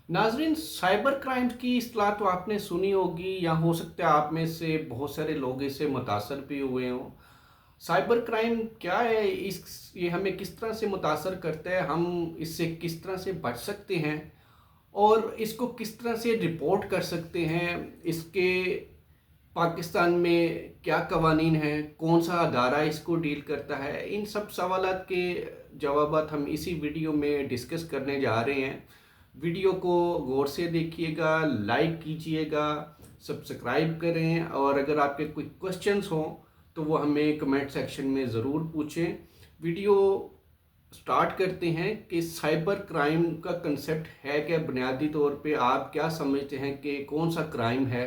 नाजरीन, cyber crimes की इस्तेलाह तो आपने सुनी होगी या हो सकता है आप में से बहुत सारे लोग इससे मुतासर भी हुए हों। साइबर क्राइम क्या है, इस ये हमें किस तरह से मुतासर करता है, हम इससे किस तरह से बच सकते हैं और इसको किस तरह से रिपोर्ट कर सकते हैं। इसके पाकिस्तान में क्या कवानीन हैं, कौन सा अदारा इसको डील करता है, इन सब सवालात के जवाबात हम इसी वीडियो में डिस्कस करने जा रहे हैं। वीडियो को गौर से देखिएगा, लाइक कीजिएगा, सब्सक्राइब करें और अगर आपके कोई क्वेश्चंस हों तो वो हमें कमेंट सेक्शन में ज़रूर पूछें। वीडियो स्टार्ट करते हैं कि साइबर क्राइम का कंसेप्ट है क्या। बुनियादी तौर पे आप क्या समझते हैं कि कौन सा क्राइम है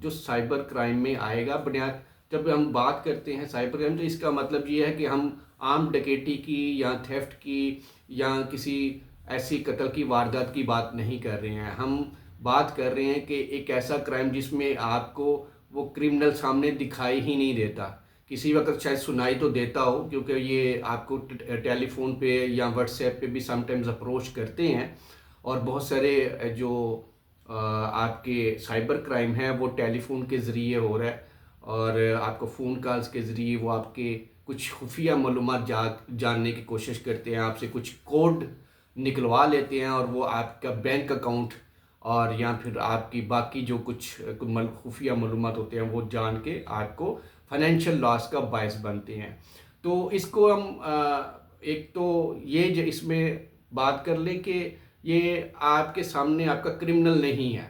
जो साइबर क्राइम में आएगा। बुनियाद जब हम बात करते हैं साइबर क्राइम तो इसका मतलब ये है कि हम आम डकैती की या थेफ्ट की या किसी ऐसी कत्ल की वारदात की बात नहीं कर रहे हैं। हम बात कर रहे हैं कि एक ऐसा क्राइम जिसमें आपको वो क्रिमिनल सामने दिखाई ही नहीं देता। किसी वक्त शायद सुनाई तो देता हो क्योंकि ये आपको टेलीफोन पे या व्हाट्सएप पे भी समटाइम्स अप्रोच करते हैं। और बहुत सारे जो आपके साइबर क्राइम है वो टेलीफोन के ज़रिए हो रहा है और आपको फ़ोन कॉल्स के ज़रिए वो आपके कुछ खुफिया मालूमात जानने की कोशिश करते हैं, आपसे कुछ कोड निकलवा लेते हैं और वो आपका बैंक अकाउंट और या फिर आपकी बाकी जो कुछ खुफिया मालूमात होते हैं वो जान के आपको फाइनेंशियल लॉस का बायस बनते हैं। तो इसको हम एक तो इसमें बात कर लें कि ये आपके सामने आपका क्रिमिनल नहीं है।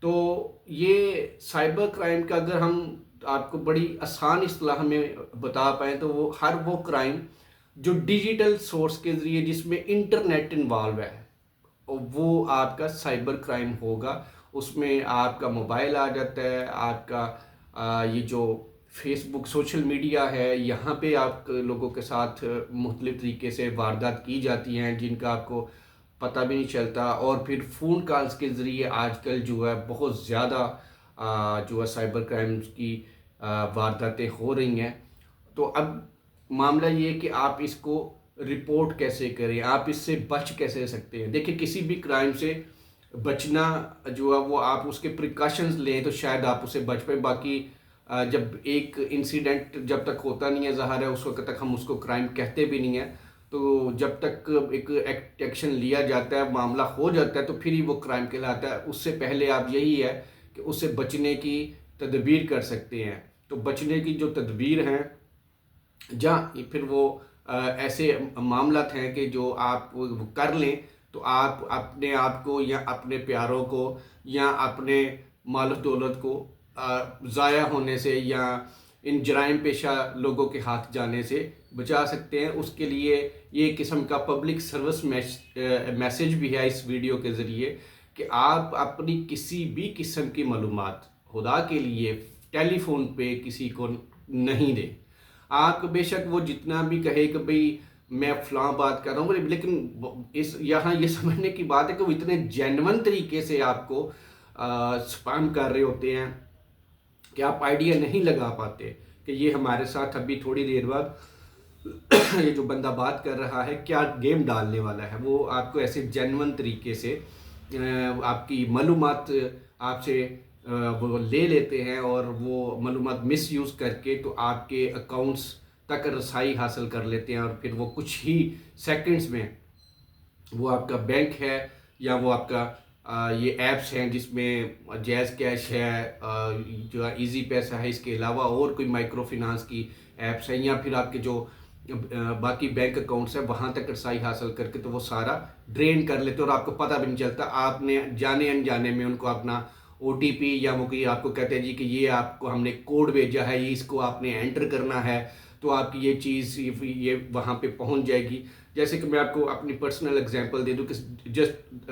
तो ये साइबर क्राइम का अगर हम आपको बड़ी आसान इस्तेलाह में बता पाएँ तो वो हर वो क्राइम जो डिजिटल सोर्स के ज़रिए जिसमें इंटरनेट इन्वॉल्व है वो आपका साइबर क्राइम होगा। उसमें आपका मोबाइल आ जाता है, आपका ये जो फेसबुक सोशल मीडिया है यहाँ पे आप लोगों के साथ मुख्तलिफ तरीके से वारदात की जाती हैं जिनका आपको पता भी नहीं चलता। और फिर फ़ोन कॉल्स के ज़रिए आजकल जो है बहुत ज़्यादा जो है साइबर क्राइम्स की वारदातें हो रही हैं। तो अब मामला ये है कि आप इसको रिपोर्ट कैसे करें, आप इससे बच कैसे सकते हैं। देखिए, किसी भी क्राइम से बचना जो है वो आप उसके प्रिकॉशंस लें तो शायद आप उससे बच पाएँ। बाकी जब एक इंसिडेंट जब तक होता नहीं है ज़ाहिर है उस वक्त तक हम उसको क्राइम कहते भी नहीं हैं। तो जब तक एक एक्शन लिया जाता है, मामला हो जाता है तो फिर ही वो क्राइम कहलाता है। उससे पहले आप यही है कि उससे बचने की तदबीर कर सकते हैं। तो बचने की जो तदबीर हैं जहाँ फिर वो ऐसे मामलात हैं कि जो आप वो कर लें तो आप अपने आप को या अपने प्यारों को या अपने माल दौलत को ज़ाया होने से या इन जराइम पेशा लोगों के हाथ जाने से बचा सकते हैं। उसके लिए ये किस्म का पब्लिक सर्विस मैसेज भी है इस वीडियो के ज़रिए कि आप अपनी किसी भी किस्म की मालूमात खुदा के लिए टेलीफोन पे किसी को नहीं दें। आप बेशक वो जितना भी कहे कि भाई मैं फ़लाँ बात कर रहा हूँ, लेकिन इस यहाँ ये समझने की बात है कि वो इतने जेन्युइन तरीके से आपको स्पैम कर रहे होते हैं कि आप आइडिया नहीं लगा पाते कि ये हमारे साथ अभी थोड़ी देर बाद ये जो बंदा बात कर रहा है क्या गेम डालने वाला है। वो आपको ऐसे जेन्युइन तरीके से आपकी मालूमात आपसे वो ले लेते हैं और वो मालूमात मिसयूज़ करके तो आपके अकाउंट्स तक रसाई हासिल कर लेते हैं और फिर वो कुछ ही सेकंड्स में वो आपका बैंक है या वो आपका ये ऐप्स हैं जिसमें जैज़ कैश है, जो इजी पैसा है, इसके अलावा और कोई माइक्रो फाइनेंस की ऐप्स हैं या फिर आपके जो बाकी बैंक अकाउंट्स हैं वहाँ तक रसाई हासिल करके तो वो सारा ड्रेन कर लेते हैं और आपको पता भी नहीं चलता। आपने जाने अनजाने में उनको अपना ओटीपी या वो कोई आपको कहते हैं जी कि ये आपको हमने कोड भेजा है, ये इसको आपने एंटर करना है तो आपकी ये चीज़ ये वहाँ पे पहुँच जाएगी। जैसे कि मैं आपको अपनी पर्सनल एग्जांपल दे दूँ कि जस्ट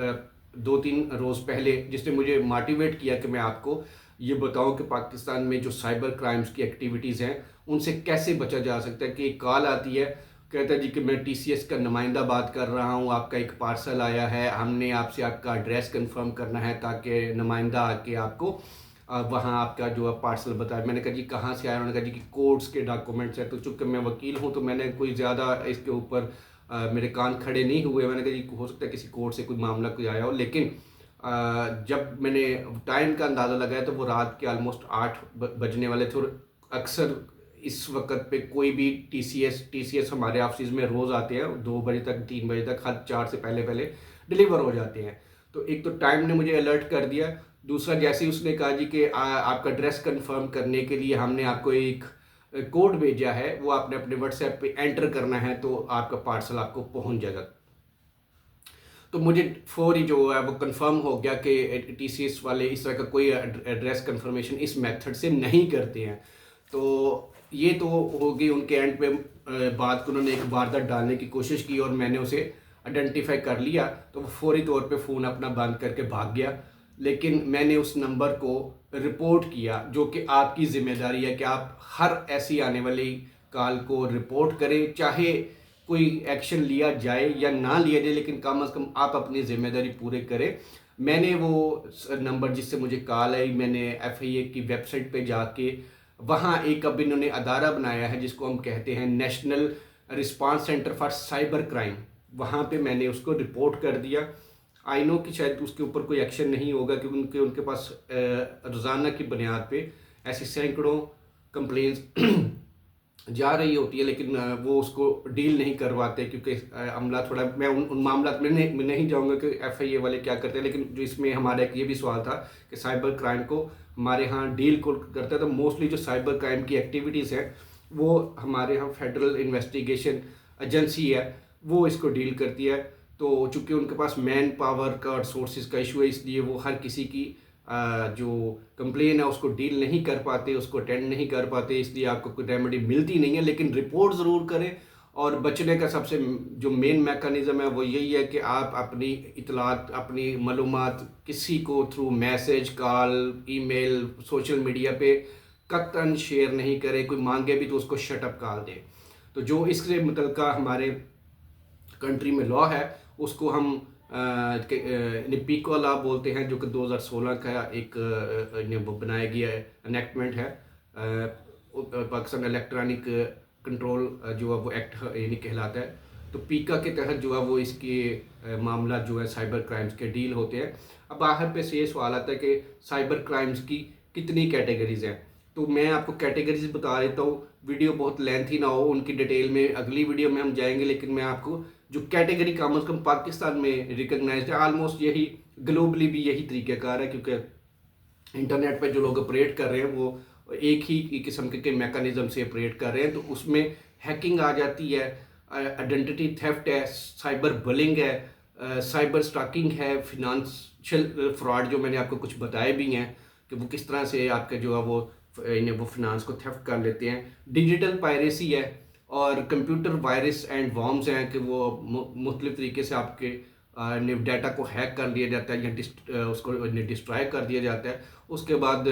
2-3 रोज़ पहले जिसने मुझे मोटिवेट किया कि मैं आपको ये बताऊं कि पाकिस्तान में जो साइबर क्राइम्स की एक्टिविटीज़ हैं उनसे कैसे बचा जा सकता है। कि एक कॉल आती है, कहता है जी कि मैं टीसीएस का नुमाइंदा बात कर रहा हूँ, आपका एक पार्सल आया है, हमने आपसे आपका एड्रेस कंफर्म करना है ताकि नुमाइंदा आके आपको वहाँ आपका जो है पार्सल बताया। मैंने कहा जी कहाँ से आया, उन्होंने कहा जी कि कोर्ट्स के डॉक्यूमेंट्स हैं। तो चूँकि मैं वकील हूँ तो मैंने कोई ज़्यादा इसके ऊपर मेरे कान खड़े नहीं हुए। मैंने कहा जी हो सकता है किसी कोर्ट से कोई मामला कोई आया हो, लेकिन जब मैंने टाइम का अंदाज़ा लगाया तो वो रात के ऑलमोस्ट 8 बजने वाले थे। और अक्सर इस वक्त पे कोई भी टीसीएस हमारे ऑफिस में रोज़ आते हैं 2 बजे तक 3 बजे तक, हर 4 से पहले पहले डिलीवर हो जाते हैं। तो एक तो टाइम ने मुझे अलर्ट कर दिया, दूसरा जैसे ही उसने कहा जी कि आपका ड्रेस कंफर्म करने के लिए हमने आपको एक कोड भेजा है, वो आपने अपने व्हाट्सएप पे एंटर करना है तो आपका पार्सल आपको पहुंच जाएगा। तो मुझे फौरी जो है वो कंफर्म हो गया कि टीसीएस वाले इस तरह का कोई एड्रेस कंफर्मेशन इस मेथड से नहीं करते हैं। तो ये तो होगी उनके एंड पे बात को उन्होंने एक वारदात डालने की कोशिश की और मैंने उसे आइडेंटिफाई कर लिया, तो वो फौरी तौर पे फ़ोन अपना बंद करके भाग गया। लेकिन मैंने उस नंबर को रिपोर्ट किया, जो कि आपकी ज़िम्मेदारी है कि आप हर ऐसी आने वाली कॉल को रिपोर्ट करें, चाहे कोई एक्शन लिया जाए या ना लिया जाए, लेकिन कम से कम आप अपनी ज़िम्मेदारी पूरे करें। मैंने वो नंबर जिससे मुझे कॉल आई, मैंने एफआईए की वेबसाइट पे जाके वहाँ एक अब इन्होंने अदारा बनाया है जिसको हम कहते हैं national response centre for cyber crime, वहाँ पे मैंने उसको रिपोर्ट कर दिया। आई नो कि शायद उसके ऊपर कोई एक्शन नहीं होगा क्योंकि उनके पास रोज़ाना की बुनियाद पे ऐसी सैकड़ों कंप्लेंट्स जा रही होती है, लेकिन वो उसको डील नहीं करवाते क्योंकि अमला थोड़ा, मैं उन मामला में नहीं जाऊंगा कि एफआईए वाले क्या करते हैं। लेकिन जो इसमें हमारा एक ये भी सवाल था कि साइबर क्राइम को हमारे यहाँ डील को करते हैं, तो मोस्टली जो साइबर क्राइम की एक्टिविटीज़ हैं वो हमारे यहाँ फेडरल इन्वेस्टिगेशन एजेंसी है वो इसको डील करती है। तो चूँकि उनके पास मैन पावर का और सोर्सेज का इशू है, इसलिए वो हर किसी की जो कंप्लेन है उसको डील नहीं कर पाते, उसको अटेंड नहीं कर पाते, इसलिए आपको कोई रेमेडी मिलती नहीं है। लेकिन रिपोर्ट ज़रूर करें, और बचने का सबसे जो मेन मैकेनिज़्म है वो यही है कि आप अपनी इतलात, अपनी मालूमात किसी को through message, call, email, social media पे कतई शेयर नहीं करें। कोई मांगे भी तो उसको शट अप कॉल दें। तो जो इससे मुतल्लिका हमारे कंट्री में लॉ है उसको हम पीको लॉ बोलते हैं, जो कि 2016 का एक वो बनाया गया एनेक्टमेंट है। पाकिस्तान इलेक्ट्रॉनिक कंट्रोल जो है वो एक्ट यानी कहलाता है। तो पीका के तहत जो है वो इसके मामला जो है साइबर क्राइम्स के डील होते हैं। अब आखिर पे से ये सवाल आता है कि साइबर क्राइम्स की कितनी कैटेगरीज हैं, तो मैं आपको कैटेगरीज बता देता हूँ, वीडियो बहुत लेंथी ना हो, उनकी डिटेल में अगली वीडियो में हम जाएंगे। लेकिन मैं आपको जो कैटेगरी कम अज़ कम पाकिस्तान में रिकगनाइज्ड है, आलमोस्ट यही ग्लोबली भी यही तरीक़ाकार है, क्योंकि इंटरनेट पे जो लोग ऑपरेट कर रहे हैं वो एक ही किस्म के मैकेनिज़्म से ऑपरेट कर रहे हैं। तो उसमें हैकिंग आ जाती है, आइडेंटिटी थेफ्ट है, साइबर बुलिंग है, साइबर स्टॉकिंग है, फिनंशियल फ्रॉड जो मैंने आपको कुछ बताए भी हैं कि वो किस तरह से आपके जो है वो फिनांस को थेफ्ट कर लेते हैं, डिजिटल पायरेसी है, और कंप्यूटर वायरस एंड वॉर्म्स हैं कि वो मुख्तलिफ तरीके से आपके डाटा को हैक कर लिया जाता है या उसको डिस्ट्रॉय कर दिया जाता है। उसके बाद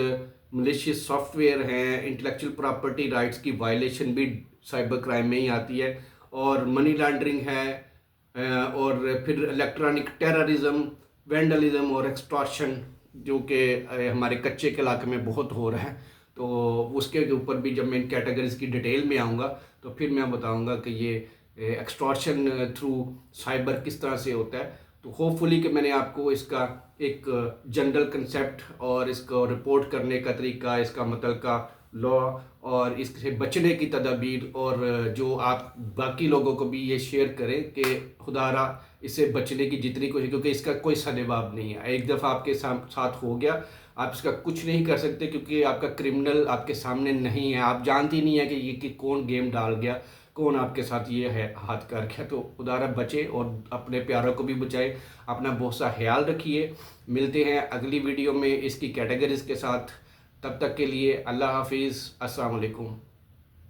मलिशियस सॉफ्टवेयर हैं, इंटेलेक्चुअल प्रॉपर्टी राइट्स की वायलेशन भी साइबर क्राइम में ही आती है, और मनी लॉन्ड्रिंग है, और फिर इलेक्ट्रॉनिक टेररिज्म, वेंडलिज्म और एक्सटॉर्शन जो कि हमारे कच्चे के इलाके में बहुत हो रहा है। तो उसके ऊपर भी जब मैं इन कैटेगरीज की डिटेल में आऊँगा तो फिर मैं बताऊँगा कि ये एक्सटॉर्शन थ्रू साइबर किस तरह से होता है। तो होपफुली कि मैंने आपको इसका एक जनरल कंसेप्ट और इसको रिपोर्ट करने का तरीका, इसका मतलब का लॉ और इससे बचने की तदाबीर, और जो आप बाकी लोगों को भी ये शेयर करें कि खुदारा इससे बचने की जितनी कोशिश, क्योंकि इसका कोई सदेबाब नहीं है। एक दफ़ा आपके साथ हो गया, आप इसका कुछ नहीं कर सकते क्योंकि आपका क्रिमिनल आपके सामने नहीं है, आप जानती नहीं है कि ये कि कौन गेम डाल गया, कौन आपके साथ ये है हाथ कर गया। तो खुदारा बचे और अपने प्यारों को भी बचाए, अपना बहुत सा ख्याल रखिए। मिलते हैं अगली वीडियो में इसकी कैटेगरीज के साथ, तब तक के लिए अल्लाह हाफिज़, अस्सलाम वालेकुम।